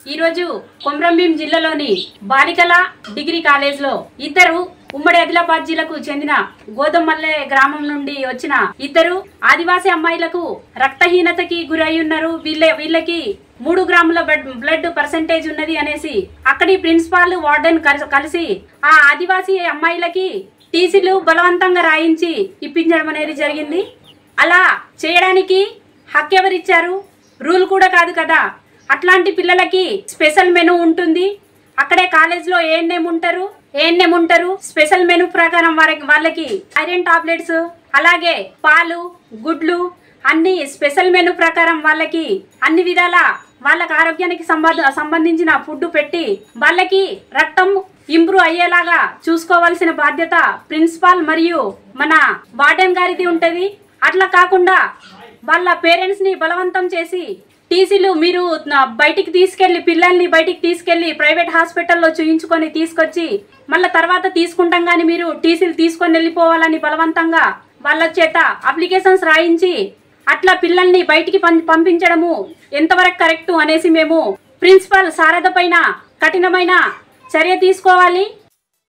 ఈ రోజు కొమరంభీం జిల్లాలోని బాలికల డిగ్రీ కాలేజ్ లో ఇద్దరు ఉమ్మడి ఆదిలాబాద్ జిల్లాకు చెందిన గోదమల్లె గ్రామం నుండి వచ్చిన ఇద్దరు ఆదివాసీ అమ్మాయిలకు రక్తహీనతకి గురై ఉన్నారు. వీళ్ళకి 3 గ్రాముల బ్లడ్ పర్సెంటేజ్ ఉన్నది అనేసి అక్కడి ప్రిన్సిపాల్ వార్డెన్ కలిసి ఆ ఆదివాసీ అమ్మాయిలకి టీసీలు బలవంతంగా రాయించి ఇప్పించడం అనేది జరిగింది. అలా చేయడానికి హక్కు ఎవరిచ్చారు? రూల్ కూడా కాదు కదా. అట్లాంటి పిల్లలకి స్పెషల్ మెనూ ఉంటుంది. అక్కడే కాలేజ్లో ఏఎన్ఎం ఉంటారు. స్పెషల్ మెనూ ప్రకారం వాళ్ళకి ఐరన్ టాబ్లెట్స్, అలాగే పాలు, గుడ్లు అన్ని స్పెషల్ మెనూ ప్రకారం వాళ్ళకి అన్ని విధాల వాళ్ళకి ఆరోగ్యానికి సంబంధించిన ఫుడ్ పెట్టి వాళ్ళకి రక్తం ఇంప్రూవ్ అయ్యేలాగా చూసుకోవాల్సిన బాధ్యత ప్రిన్సిపాల్ మరియు మన వార్డెన్ గారిది ఉంటది. అట్లా కాకుండా వాళ్ళ పేరెంట్స్ ని బలవంతం చేసి టీసీలు మీరు బయటికి తీసుకెళ్లి పిల్లల్ని బయటికి తీసుకెళ్లి ప్రైవేట్ హాస్పిటల్లో చూయించుకొని తీసుకొచ్చి మళ్ళీ తర్వాత తీసుకుంటాం కానీ మీరు టీసీలు తీసుకొని వెళ్ళిపోవాలని బలవంతంగా వాళ్ళ చేత అప్లికేషన్స్ రాయించి అట్లా పిల్లల్ని బయటికి పంపించడము ఎంతవరకు కరెక్ట్ అనేసి మేము ప్రిన్సిపల్ శారద పైన కఠినమైన చర్య తీసుకోవాలి.